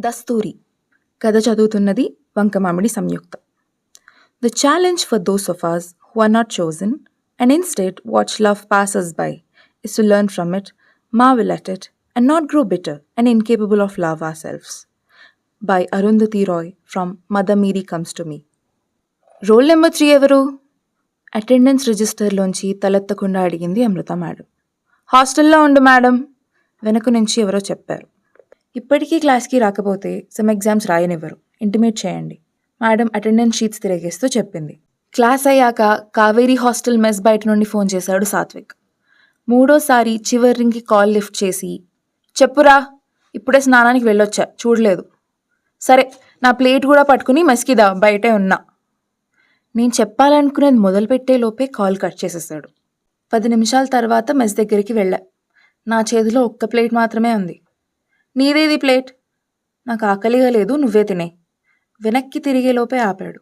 దస్తూరి కథ చదువుతున్నది వంకమామిడి సంయుక్త. The challenge for those of us who are not chosen and instead watch love pass us by is to learn from it, marvel at it, and not grow bitter and incapable of love ourselves. By Arundhati Roy from Mother Mary Comes to Me. Roll number 3 ఎవరు? Attendance రిజిస్టర్లోంచి తలెత్తకుండా అడిగింది అమృత madam. హాస్టల్లో ఉండు madam, వెనక నుంచి ఎవరో చెప్పారు. ఇప్పటికీ క్లాస్కి రాకపోతే సమ్ ఎగ్జామ్స్ రాయనివ్వరు, ఇంటిమేట్ చేయండి మేడం అటెండెన్స్ షీట్స్ తిరిగేస్తూ చెప్పింది. క్లాస్ అయ్యాక కావేరీ హాస్టల్ మెస్ బయట నుండి ఫోన్ చేశాడు సాత్విక్. మూడోసారి చివరి రింగ్కి కాల్ లిఫ్ట్ చేసి, చెప్పురా, ఇప్పుడే స్నానానికి వెళ్ళొచ్చా, చూడలేదు. సరే, నా ప్లేట్ కూడా పట్టుకుని మెస్కిదా, బయటే ఉన్నా. నేను చెప్పాలనుకునేది మొదలుపెట్టే లోపే కాల్ కట్ చేసేసాడు. 10 నిమిషాల తర్వాత మెస్ దగ్గరికి వెళ్ళా. నా చేతిలో ఒక్క ప్లేట్ మాత్రమే ఉంది. నీదేది ప్లేట్? నాకు ఆకలిగా లేదు, నువ్వే తినే. వెనక్కి తిరిగే లోపే ఆపాడు.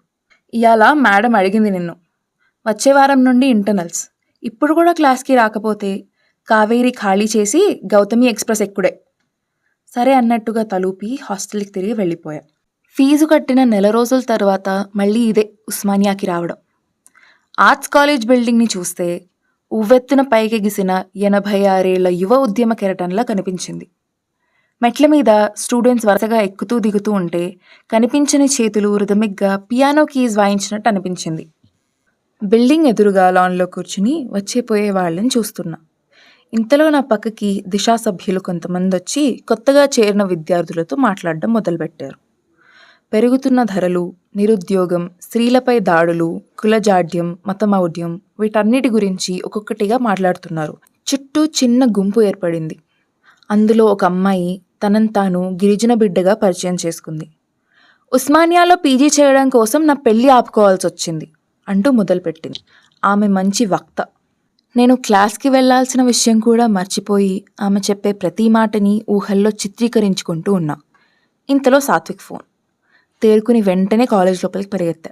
ఇవాళ మేడం అడిగింది నిన్ను, వచ్చే వారం నుండి ఇంటర్నల్స్, ఇప్పుడు కూడా క్లాస్కి రాకపోతే కావేరీ ఖాళీ చేసి గౌతమి ఎక్స్ప్రెస్ ఎక్కుడే. సరే అన్నట్టుగా తలూపి హాస్టల్కి తిరిగి వెళ్ళిపోయా. ఫీజు కట్టిన నెల రోజుల తర్వాత మళ్ళీ ఇదే ఉస్మానియాకి రావడం. ఆర్ట్స్ కాలేజ్ బిల్డింగ్ని చూస్తే ఉవ్వెత్తున పైకెగిసిన 86 ఏళ్ల యువ ఉద్యమ కెరటంలా కనిపించింది. మెట్ల మీద స్టూడెంట్స్ వరుసగా ఎక్కుతూ దిగుతూ ఉంటే కనిపించని చేతులు రిథమిక్గా పియానో కీస్ వాయించినట్టు అనిపించింది. బిల్డింగ్ ఎదురుగా లాన్లో కూర్చుని వచ్చేపోయే వాళ్ళని చూస్తున్నా. ఇంతలో నా పక్కకి దిశా సభ్యులు కొంతమంది వచ్చి కొత్తగా చేరిన విద్యార్థులతో మాట్లాడడం మొదలుపెట్టారు. పెరుగుతున్న ధరలు, నిరుద్యోగం, స్త్రీలపై దాడులు, కులజాడ్యం, మతమౌఢ్యం, వీటన్నిటి గురించి ఒక్కొక్కటిగా మాట్లాడుతున్నారు. చుట్టూ చిన్న గుంపు ఏర్పడింది. అందులో ఒక అమ్మాయి తనను తాను గిరిజన బిడ్డగా పరిచయం చేసుకుంది. ఉస్మానియాలో పీజీ చేయడం కోసం నా పెళ్ళి ఆపుకోవాల్సి వచ్చింది అంటూ మొదలుపెట్టింది. ఆమె మంచి వక్త. నేను క్లాస్కి వెళ్లాల్సిన విషయం కూడా మర్చిపోయి ఆమె చెప్పే ప్రతి మాటని ఊహల్లో చిత్రీకరించుకుంటూ ఉన్నా. ఇంతలో సాత్విక్ ఫోన్. తేరుకుని వెంటనే కాలేజ్ లోపలికి పరిగెత్తా.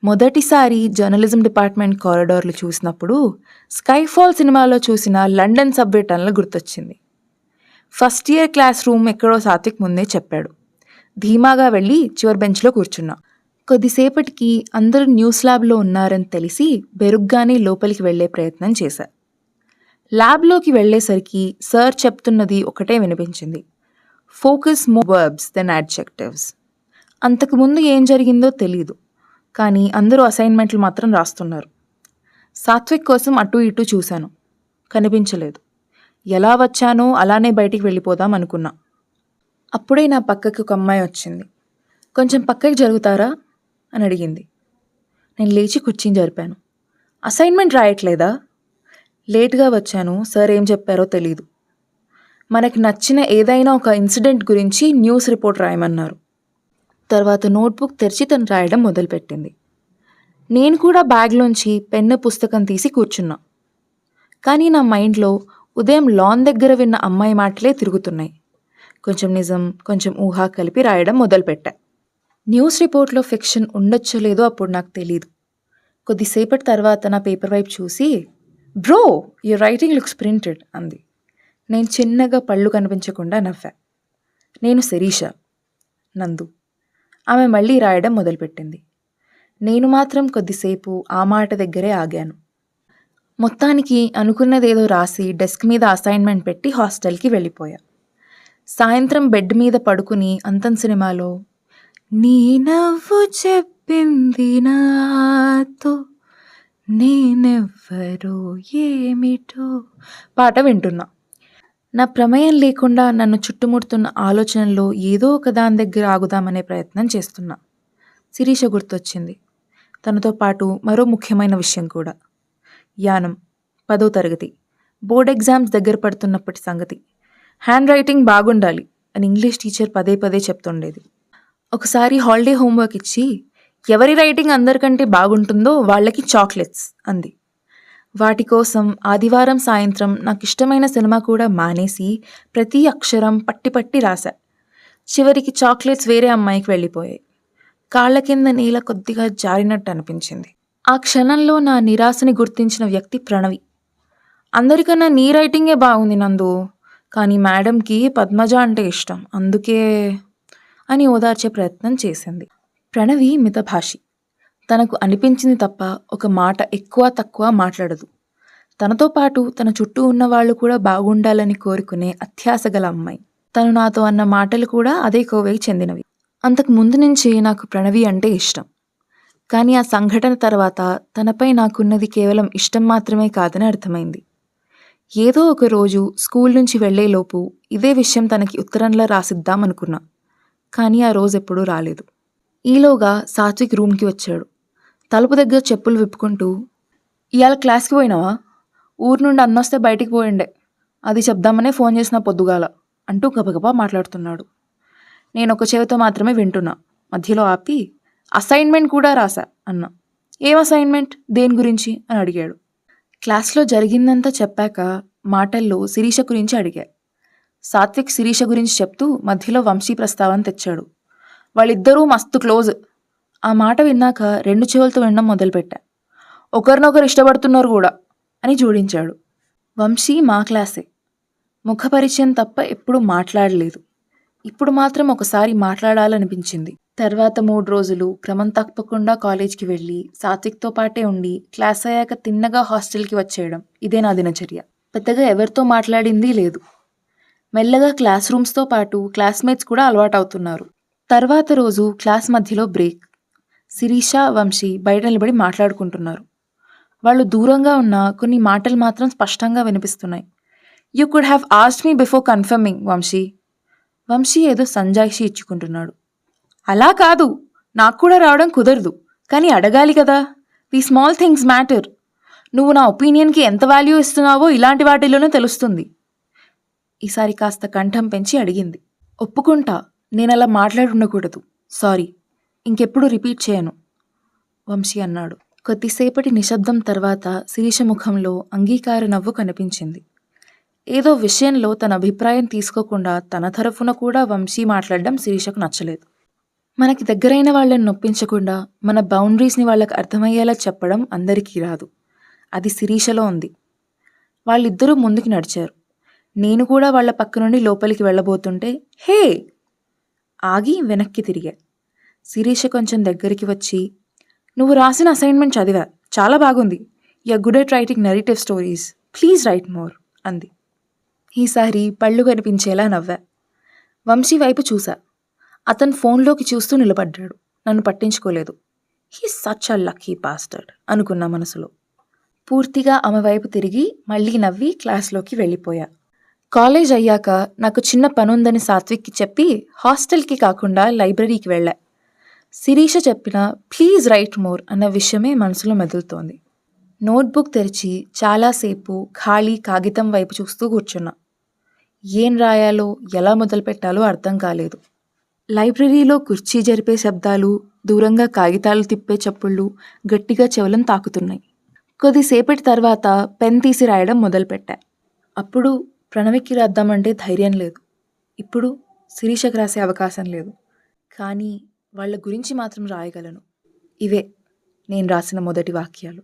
మొదటిసారి జర్నలిజం డిపార్ట్మెంట్ కారిడార్లు చూసినప్పుడు స్కైఫాల్ సినిమాలో చూసిన లండన్ సబ్వే టనల్ గుర్తొచ్చింది. ఫస్ట్ ఇయర్ క్లాస్ రూమ్ ఎక్కడో సాత్విక్ ముందే చెప్పాడు. ధీమాగా వెళ్ళి చివరి బెంచ్లో కూర్చున్నా. కొద్దిసేపటికి అందరూ న్యూస్ ల్యాబ్లో ఉన్నారని తెలిసి బెరుగ్గానే లోపలికి వెళ్లే ప్రయత్నం చేశా. ల్యాబ్లోకి వెళ్లేసరికి సార్ చెప్తున్నది ఒకటే వినిపించింది, focus more verbs than adjectives. అంతకుముందు ఏం జరిగిందో తెలీదు, కానీ అందరూ అసైన్మెంట్లు మాత్రం రాస్తున్నారు. సాత్విక్ కోసం అటూ ఇటూ చూశాను, కనిపించలేదు. ఎలా వచ్చానో అలానే బయటికి వెళ్ళిపోదాం అనుకున్నా. అప్పుడే నా పక్కకి ఒక అమ్మాయి వచ్చింది. కొంచెం పక్కకి జరుగుతారా అని అడిగింది. నేను లేచి కుర్చీని జరిపాను. అసైన్మెంట్ రాయట్లేదా? లేట్గా వచ్చాను, సార్ ఏం చెప్పారో తెలీదు. మనకి నచ్చిన ఏదైనా ఒక ఇన్సిడెంట్ గురించి న్యూస్ రిపోర్ట్ రాయమన్నారు. తర్వాత నోట్బుక్ తెరిచి తను రాయడం మొదలుపెట్టింది. నేను కూడా బ్యాగ్లోంచి పెన్ను పుస్తకం తీసి కూర్చున్నా. కానీ నా మైండ్లో ఉదయం లాన్ దగ్గర విన్న అమ్మాయి మాటలే తిరుగుతున్నాయి. కొంచెం నిజం, కొంచెం ఊహ కలిపి రాయడం మొదలుపెట్టా. న్యూస్ రిపోర్ట్లో ఫిక్షన్ ఉండొచ్చో లేదో అప్పుడు నాకు తెలీదు. కొద్దిసేపటి తర్వాత నా పేపర్ వైపు చూసి, bro, your writing looks printed అంది. నేను చిన్నగా పళ్ళు కనిపించకుండా నవ్వా. నేను శిరీష, నందు. ఆమె మళ్ళీ రాయడం మొదలుపెట్టింది. నేను మాత్రం కొద్దిసేపు ఆ మాట దగ్గరే ఆగాను. మొత్తానికి అనుకున్నదేదో రాసి డెస్క్ మీద అసైన్మెంట్ పెట్టి హాస్టల్కి వెళ్ళిపోయా. సాయంత్రం బెడ్ మీద పడుకుని అంతం సినిమాలో నీ నవ్వు చెప్పింది నాతో నేనెవ్వరో ఏమిటో పాట వింటున్నా. నా ప్రమేయం లేకుండా నన్ను చుట్టుముడుతున్న ఆలోచనలో ఏదో ఒక దాని దగ్గర ఆగుదామనే ప్రయత్నం చేస్తున్నా. శిరీష గుర్తొచ్చింది. తనతో పాటు మరో ముఖ్యమైన విషయం కూడా. యానం, 10వ తరగతి, బోర్డ్ ఎగ్జామ్స్ దగ్గర పడుతున్నప్పటి సంగతి. హ్యాండ్ రైటింగ్ బాగుండాలి అని ఇంగ్లీష్ టీచర్ పదే పదే చెప్తుండేది. ఒకసారి హాలిడే హోంవర్క్ ఇచ్చి ఎవరి రైటింగ్ అందరికంటే బాగుంటుందో వాళ్ళకి చాక్లెట్స్ అంది. వాటి కోసం ఆదివారం సాయంత్రం నాకు ఇష్టమైన సినిమా కూడా మానేసి ప్రతి అక్షరం పట్టి పట్టి రాశా. చివరికి చాక్లెట్స్ వేరే అమ్మాయికి వెళ్ళిపోయాయి. కాళ్ళ కింద నేల కొద్దిగా జారినట్టు అనిపించింది. ఆ క్షణంలో నా నిరాశని గుర్తించిన వ్యక్తి ప్రణవి. అందరికన్నా నీ రైటింగే బాగుంది నందు, కానీ మేడంకి పద్మజ అంటే ఇష్టం, అందుకే అని ఓదార్చే ప్రయత్నం చేసింది. ప్రణవి మితభాషి. తనకు అనిపించింది తప్ప ఒక మాట ఎక్కువ తక్కువ మాట్లాడదు. తనతో పాటు తన చుట్టూ ఉన్నవాళ్ళు కూడా బాగుండాలని కోరుకునే అత్యాశ గల అమ్మాయి. తను నాతో అన్న మాటలు కూడా అదే కోవకి చెందినవి. అంతకు ముందు నుంచి నాకు ప్రణవి అంటే ఇష్టం. కానీ ఆ సంఘటన తర్వాత తనపై నాకున్నది కేవలం ఇష్టం మాత్రమే కాదని అర్థమైంది. ఏదో ఒక రోజు స్కూల్ నుంచి వెళ్లేలోపు ఇదే విషయం తనకి ఉత్తరంలా రాసిద్దామనుకున్నా. కానీ ఆ రోజు ఎప్పుడూ రాలేదు. ఈలోగా సాత్విక్ రూమ్కి వచ్చాడు. తలుపు దగ్గర చెప్పులు విప్పుకుంటూ, ఇవాళ క్లాస్కి పోయినావా? ఊరు నుండి అన్నొస్తే బయటికి పోయిండే, అది చెప్దామనే ఫోన్ చేసిన పొద్దుగాల అంటూ గబగబా మాట్లాడుతున్నాడు. నేను ఒక చెవితో మాత్రమే వింటున్నా. మధ్యలో ఆపి, అసైన్మెంట్ కూడా రాసా అన్నా. ఏం అసైన్మెంట్, దేని గురించి అని అడిగాడు. క్లాస్లో జరిగిందంతా చెప్పాక మాటల్లో శిరీష గురించి అడిగా. సాత్విక్ శిరీష గురించి చెప్తూ మధ్యలో వంశీ ప్రస్తావన తెచ్చాడు. వాళ్ళిద్దరూ మస్తు క్లోజ్. ఆ మాట విన్నాక 2 చెవులతో వినడం మొదలుపెట్టా. ఒకరినొకరు ఇష్టపడుతున్నారు కూడా అని జోడించాడు. వంశీ మా క్లాసే. ముఖపరిచయం తప్ప ఎప్పుడూ మాట్లాడలేదు. ఇప్పుడు మాత్రం ఒకసారి మాట్లాడాలనిపించింది. తర్వాత 3 రోజులు క్రమం తప్పకుండా కాలేజ్కి వెళ్ళి సాత్విక్తో పాటే ఉండి క్లాస్ అయ్యాక తిన్నగా హాస్టల్కి వచ్చేయడం ఇదే నా దినచర్య. పెద్దగా ఎవరితో మాట్లాడింది లేదు. మెల్లగా క్లాస్ రూమ్స్తో పాటు క్లాస్మేట్స్ కూడా అలవాటవుతున్నారు. తర్వాత రోజు క్లాస్ మధ్యలో బ్రేక్. శిరీష, వంశీ బయట నిలబడి మాట్లాడుకుంటున్నారు. వాళ్ళు దూరంగా ఉన్న కొన్ని మాటలు మాత్రం స్పష్టంగా వినిపిస్తున్నాయి. You could have asked me before confirming Vamshi. Vamshi ఏదో సంజాయిషి ఇచ్చుకుంటున్నాడు. అలా కాదు, నాకు కూడా రావడం కుదరదు, కానీ అడగాలి కదా. The small things matter. నువ్వు నా ఒపీనియన్కి ఎంత వాల్యూ ఇస్తున్నావో ఇలాంటి వాటిలోనే తెలుస్తుంది. ఈసారి కాస్త కంఠం పెంచి అడిగింది. ఒప్పుకుంటా, నేను అలా మాట్లాడి ఉండకూడదు. సారీ, ఇంకెప్పుడు రిపీట్ చేయను వంశీ అన్నాడు. కొద్దిసేపటి నిశ్శబ్దం తర్వాత శిరీష ముఖంలో అంగీకార నవ్వు కనిపించింది. ఏదో విషయంలో తన అభిప్రాయం తీసుకోకుండా తన తరఫున కూడా వంశీ మాట్లాడడం శిరీషకు నచ్చలేదు. మనకి దగ్గరైన వాళ్ళని నొప్పించకుండా మన బౌండరీస్ని వాళ్ళకి అర్థమయ్యేలా చెప్పడం అందరికీ రాదు. అది శిరీషలో ఉంది. వాళ్ళిద్దరూ ముందుకు నడిచారు. నేను కూడా వాళ్ళ పక్క నుండి లోపలికి వెళ్ళబోతుంటే, హే ఆగి వెనక్కి తిరిగా. శిరీష కొంచెం దగ్గరికి వచ్చి, నువ్వు రాసిన అసైన్మెంట్ చదివా, చాలా బాగుంది. You good at writing narrative stories, please right more అంది. ఈసారి పళ్ళు కనిపించేలా నవ్వా. వంశీ వైపు చూసా. అతను ఫోన్లోకి చూస్తూ నిలబడ్డాడు. నన్ను పట్టించుకోలేదు. He such a lucky bastard అనుకున్నా మనసులో. పూర్తిగా ఆమె వైపు తిరిగి మళ్ళీ నవ్వి క్లాస్లోకి వెళ్ళిపోయా. కాలేజ్ అయ్యాక నాకు చిన్న పనుందని సాత్విక్కి చెప్పి హాస్టల్కి కాకుండా లైబ్రరీకి వెళ్ళా. శిరీష చెప్పిన ప్లీజ్ రైట్ మోర్ అన్న విషయమే మనసులో మెదులుతోంది. నోట్బుక్ తెరిచి చాలాసేపు ఖాళీ కాగితం వైపు చూస్తూ కూర్చున్నా. ఏం రాయాలో ఎలా మొదలుపెట్టాలో అర్థం కాలేదు. లైబ్రరీలో కుర్చీ జరిపే శబ్దాలు, దూరంగా కాగితాలు తిప్పే చప్పుళ్ళు గట్టిగా చెవులను తాకుతున్నాయి. కొద్దిసేపటి తర్వాత పెన్ తీసి రాయడం మొదలుపెట్టా. అప్పుడు ప్రణవికి రాద్దామంటే ధైర్యం లేదు. ఇప్పుడు శిరీషకు రాసే అవకాశం లేదు. కానీ వాళ్ళ గురించి మాత్రం రాయగలను. ఇవే నేను రాసిన మొదటి వాక్యాలు.